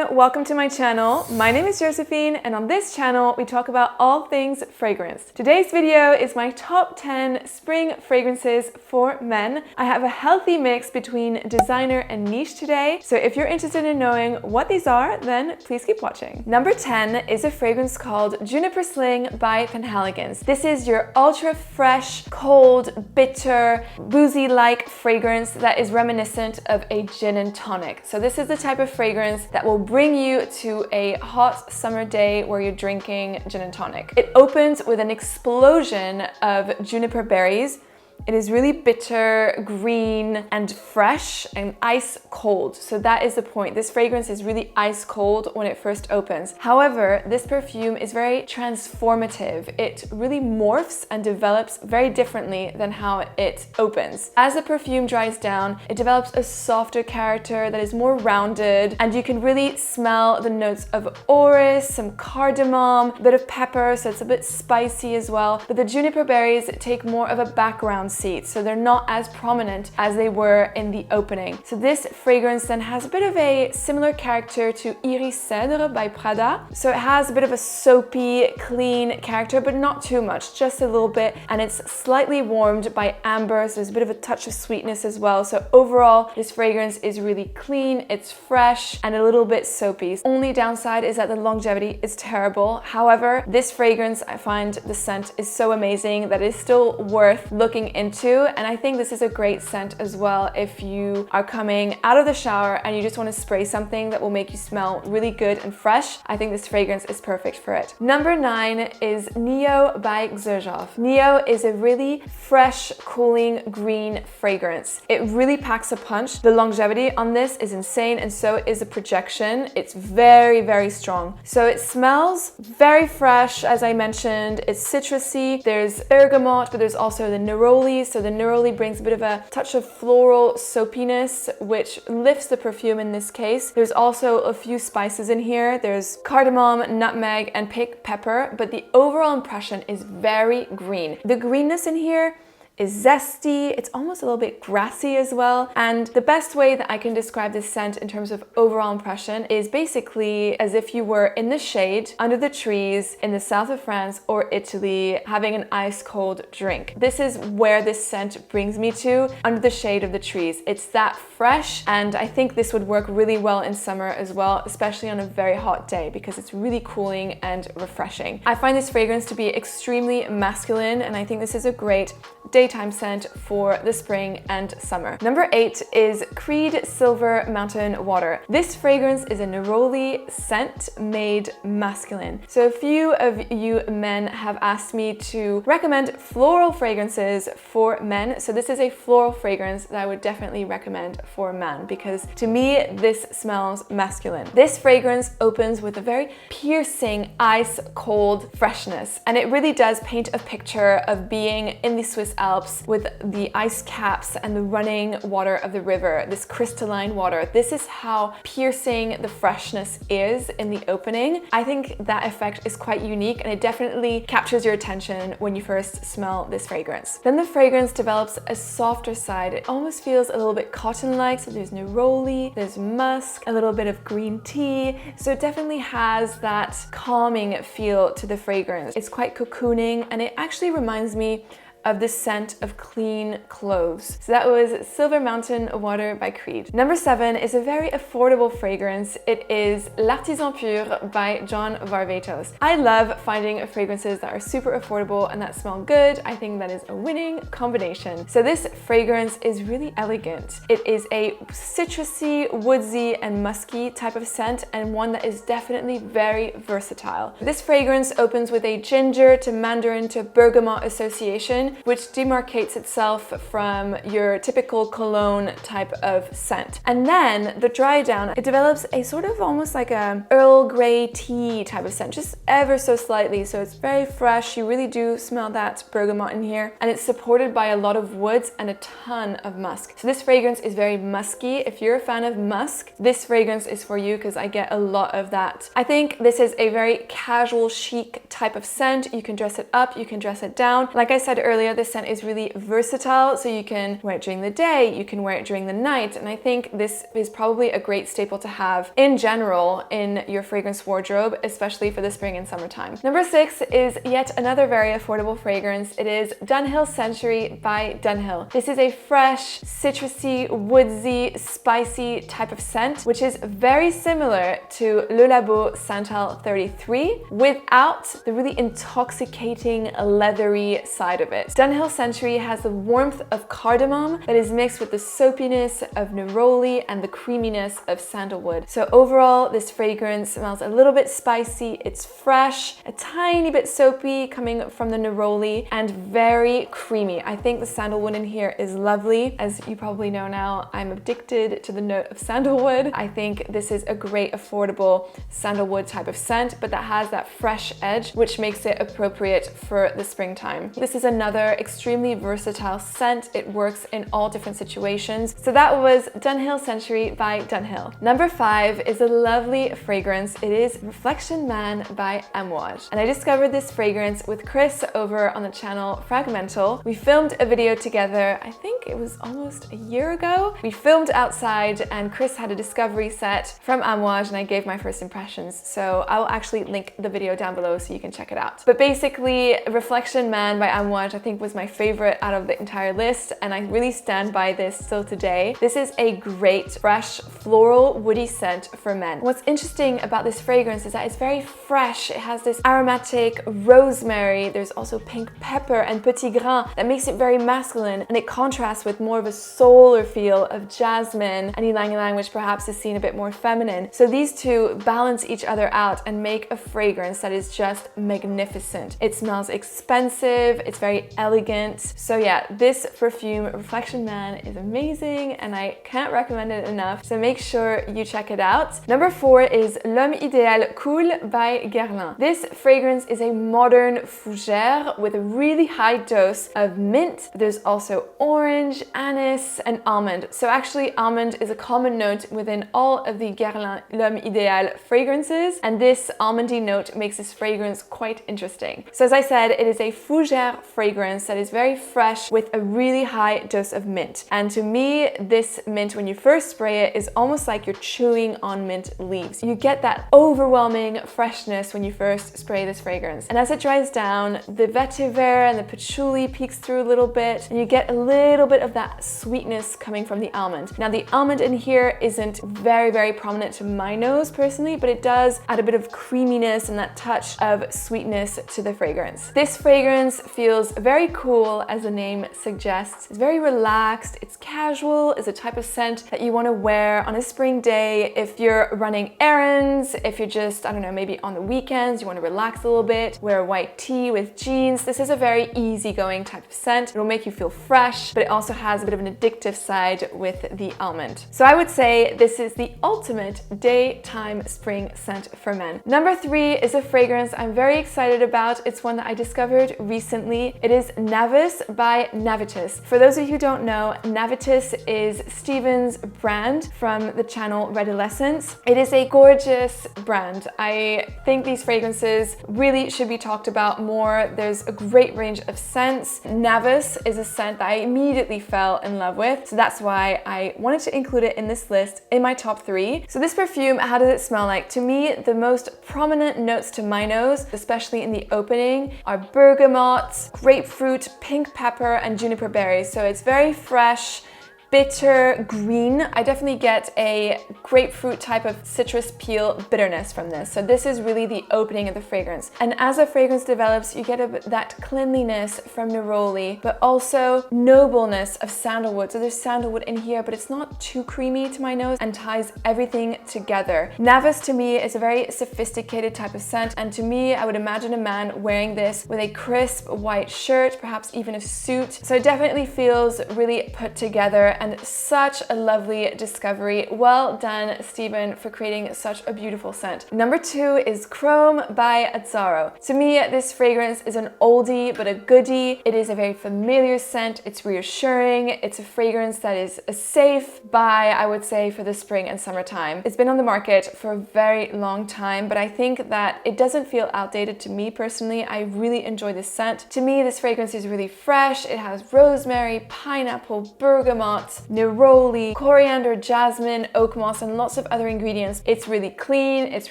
everyone, welcome to my channel. My name is Josephine and on this channel we talk about all things fragrance. Today's video is my top 10 spring fragrances for men. I have a healthy mix between designer and niche today, so if you're interested in knowing what these are, then please keep watching. Number 10 is a fragrance called Juniper Sling by PENHALIGON'S. This is your ultra fresh, cold, bitter, boozy-like fragrance that is reminiscent of a gin and tonic. So this is the type of fragrance that will bring you to a hot summer day where you're drinking gin and tonic. It opens with an explosion of juniper berries. It is really bitter, green, and fresh and ice cold. So that is the point. This fragrance is really ice cold when it first opens. However, this perfume is very transformative. It really morphs and develops very differently than how it opens. As the perfume dries down, it develops a softer character that is more rounded, and you can really smell the notes of orris, some cardamom, a bit of pepper, so it's a bit spicy as well. But the juniper berries take more of a background seat, so they're not as prominent as they were in the opening. So this fragrance then has a bit of a similar character to Iris Cèdre by Prada. So it has a bit of a soapy, clean character, but not too much, just a little bit, and it's slightly warmed by amber, so there's a bit of a touch of sweetness as well. So overall, this fragrance is really clean, it's fresh, and a little bit soapy. Only downside is that the longevity is terrible. However, this fragrance, I find the scent is so amazing that it's still worth looking into, and I think this is a great scent as well if you are coming out of the shower and you just want to spray something that will make you smell really good and fresh. I think this fragrance is perfect for it. Number 9 is Neo by Xerjoff. Neo is a really fresh, cooling green fragrance. It really packs a punch. The longevity on this is insane, and so is the projection. It's very, very strong. So it smells very fresh, as I mentioned. It's citrusy. There's bergamot, but there's also the neroli. So the neroli brings a bit of a touch of floral soapiness, which lifts the perfume in this case. There's also a few spices in here. There's cardamom, nutmeg, and pink pepper, but the overall impression is very green. The greenness in here is zesty, it's almost a little bit grassy as well. And the best way that I can describe this scent in terms of overall impression is basically as if you were in the shade, under the trees, in the south of France or Italy, having an ice cold drink. This is where this scent brings me to, under the shade of the trees. It's that fresh, and I think this would work really well in summer as well, especially on a very hot day, because it's really cooling and refreshing. I find this fragrance to be extremely masculine, and I think this is a great daytime scent for the spring and summer. Number 8 is Creed Silver Mountain Water. This fragrance is a neroli scent made masculine. So a few of you men have asked me to recommend floral fragrances for men. So this is a floral fragrance that I would definitely recommend for a man, because to me this smells masculine. This fragrance opens with a very piercing ice cold freshness, and it really does paint a picture of being in the Swiss Alps with the ice caps and the running water of the river, this crystalline water. This is how piercing the freshness is in the opening. I think that effect is quite unique, and it definitely captures your attention when you first smell this fragrance. Then the fragrance develops a softer side. It almost feels a little bit cotton-like, so there's neroli, there's musk, a little bit of green tea. So it definitely has that calming feel to the fragrance. It's quite cocooning, and it actually reminds me of the scent of clean clothes. So that was Silver Mountain Water by Creed. Number 7 is a very affordable fragrance. It is L'Artisan Pur by John Varvatos. I love finding fragrances that are super affordable and that smell good. I think that is a winning combination. So this fragrance is really elegant. It is a citrusy, woodsy, and musky type of scent, and one that is definitely very versatile. This fragrance opens with a ginger to mandarin to bergamot association, which demarcates itself from your typical cologne type of scent. And then the dry down, it develops a sort of almost like a Earl Grey tea type of scent, just ever so slightly. So it's very fresh. You really do smell that bergamot in here, and it's supported by a lot of woods and a ton of musk. So this fragrance is very musky. If you're a fan of musk, this fragrance is for you, because I get a lot of that. I think this is a very casual, chic type of scent. You can dress it up, you can dress it down. Like I said earlier, earlier, this scent is really versatile, so you can wear it during the day, you can wear it during the night, and I think this is probably a great staple to have in general in your fragrance wardrobe, especially for the spring and summertime. Number 6 is yet another very affordable fragrance. It is Dunhill Century by Dunhill. This is a fresh, citrusy, woodsy, spicy type of scent, which is very similar to Le Labo Santal 33 without the really intoxicating, leathery side of it. Dunhill Century has the warmth of cardamom that is mixed with the soapiness of neroli and the creaminess of sandalwood. So overall, this fragrance smells a little bit spicy, it's fresh, a tiny bit soapy coming from the neroli, and very creamy. I think the sandalwood in here is lovely. As you probably know now, I'm addicted to the note of sandalwood. I think this is a great affordable sandalwood type of scent, but that has that fresh edge, which makes it appropriate for the springtime. This is another extremely versatile scent. It works in all different situations. So that was Dunhill Century by Dunhill. Number 5 is a lovely fragrance. It is Reflection Man by Amouage. And I discovered this fragrance with Chris over on the channel Fragmental. We filmed a video together, I think it was almost a year ago. We filmed outside and Chris had a discovery set from Amouage and I gave my first impressions. So I will actually link the video down below so you can check it out. But basically, Reflection Man by Amouage I think was my favorite out of the entire list, and I really stand by this still today. This is a great, fresh, floral, woody scent for men. What's interesting about this fragrance is that it's very fresh. It has this aromatic rosemary. There's also pink pepper and petit grain that makes it very masculine, and it contrasts with more of a solar feel of jasmine and ylang ylang, which perhaps is seen a bit more feminine. So these two balance each other out and make a fragrance that is just magnificent. It smells expensive, it's very elegant. So yeah, this perfume, Reflection Man, is amazing and I can't recommend it enough. So make sure you check it out. Number 4 is L'Homme Idéal Cool by Guerlain. This fragrance is a modern fougère with a really high dose of mint. There's also orange, anise, and almond. So actually almond is a common note within all of the Guerlain L'Homme Idéal fragrances, and this almondy note makes this fragrance quite interesting. So as I said, it is a fougère fragrance that is very fresh with a really high dose of mint. And to me, this mint, when you first spray it, is almost like you're chewing on mint leaves. You get that overwhelming freshness when you first spray this fragrance. And as it dries down, the vetiver and the patchouli peeks through a little bit, and you get a little bit of that sweetness coming from the almond. Now the almond in here isn't very prominent to my nose personally, but it does add a bit of creaminess and that touch of sweetness to the fragrance. This fragrance feels very cool, as the name suggests. It's very relaxed, it's casual, it's a type of scent that you want to wear on a spring day if you're running errands, if you're just, I don't know, maybe on the weekends, you want to relax a little bit, wear a white tee with jeans. This is a very easygoing type of scent. It'll make you feel fresh, but it also has a bit of an addictive side with the almond. So I would say this is the ultimate daytime spring scent for men. Number 3 is a fragrance I'm very excited about. It's one that I discovered recently. It is Navus by Navitus. For those of you who don't know, Navitus is Steven's brand from the channel Redolescence. It is a gorgeous brand. I think these fragrances really should be talked about more. There's a great range of scents. Navus is a scent that I immediately fell in love with, so that's why I wanted to include it in this list in my top 3. So this perfume, how does it smell like? To me, the most prominent notes to my nose, especially in the opening, are bergamot, grapefruit, pink pepper, and juniper berries. So it's very fresh, bitter, green. I definitely get a grapefruit type of citrus peel bitterness from this. So this is really the opening of the fragrance. And as the fragrance develops, you get that cleanliness from neroli, but also nobleness of sandalwood. So there's sandalwood in here, but it's not too creamy to my nose and ties everything together. Navus to me is a very sophisticated type of scent. And to me, I would imagine a man wearing this with a crisp white shirt, perhaps even a suit. So it definitely feels really put together and such a lovely discovery. Well done, Stephen, for creating such a beautiful scent. Number 2 is Chrome by Azzaro. To me, this fragrance is an oldie but a goodie. It is a very familiar scent. It's reassuring. It's a fragrance that is a safe buy, I would say, for the spring and summertime. It's been on the market for a very long time, but I think that it doesn't feel outdated to me personally. I really enjoy this scent. To me, this fragrance is really fresh. It has rosemary, pineapple, bergamot, neroli, coriander, jasmine, oak moss, and lots of other ingredients. It's really clean, it's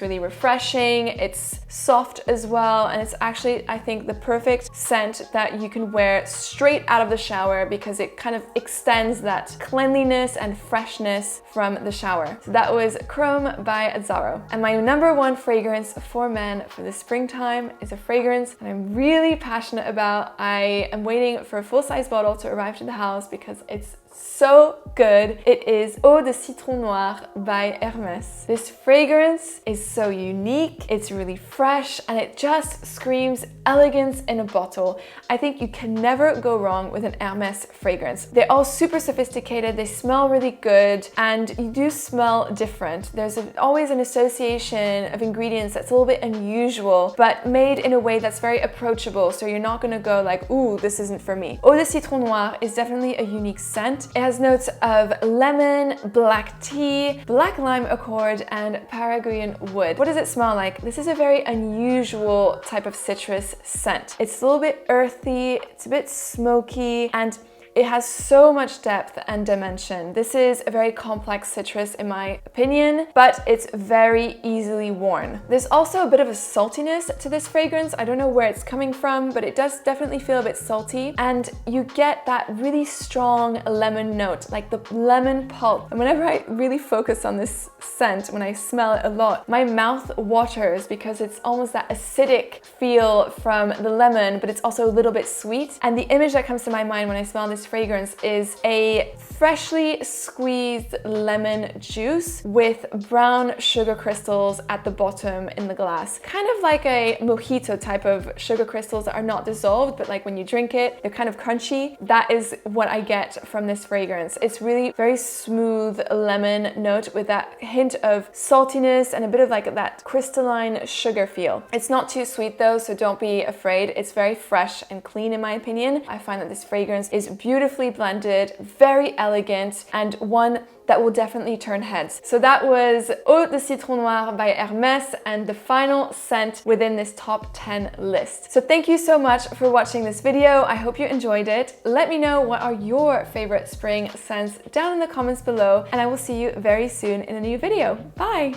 really refreshing, it's soft as well, and it's actually, I think, the perfect scent that you can wear straight out of the shower because it kind of extends that cleanliness and freshness from the shower. So that was Chrome by Azzaro. And my number 1 fragrance for men for the springtime is a fragrance that I'm really passionate about. I am waiting for a full-size bottle to arrive to the house because it's so good. It is Eau de Citron Noir by Hermes. This fragrance is so unique, it's really fresh, and it just screams elegance in a bottle. I think you can never go wrong with an Hermes fragrance. They're all super sophisticated, they smell really good, and you do smell different. There's always an association of ingredients that's a little bit unusual, but made in a way that's very approachable, so you're not gonna go like, ooh, this isn't for me. Eau de Citron Noir is definitely a unique scent. It has notes of lemon, black tea, black lime accord, and Paraguayan wood. What does it smell like? This is a very unusual type of citrus scent. It's a little bit earthy, it's a bit smoky, and it has so much depth and dimension. This is a very complex citrus in my opinion, but it's very easily worn. There's also a bit of a saltiness to this fragrance. I don't know where it's coming from, but it does definitely feel a bit salty. And you get that really strong lemon note, like the lemon pulp. And whenever I really focus on this scent, when I smell it a lot, my mouth waters because it's almost that acidic feel from the lemon, but it's also a little bit sweet. And the image that comes to my mind when I smell this fragrance is a freshly squeezed lemon juice with brown sugar crystals at the bottom in the glass. Kind of like a mojito type of sugar crystals that are not dissolved, but like when you drink it, they're kind of crunchy. That is what I get from this fragrance. It's really very smooth lemon note with that hint of saltiness and a bit of like that crystalline sugar feel. It's not too sweet though, so don't be afraid. It's very fresh and clean in my opinion. I find that this fragrance is beautifully blended, very elegant, and one that will definitely turn heads. So that was Eau de Citron Noir by Hermes and the final scent within this top 10 list. So thank you so much for watching this video. I hope you enjoyed it. Let me know what are your favorite spring scents down in the comments below, and I will see you very soon in a new video. Bye!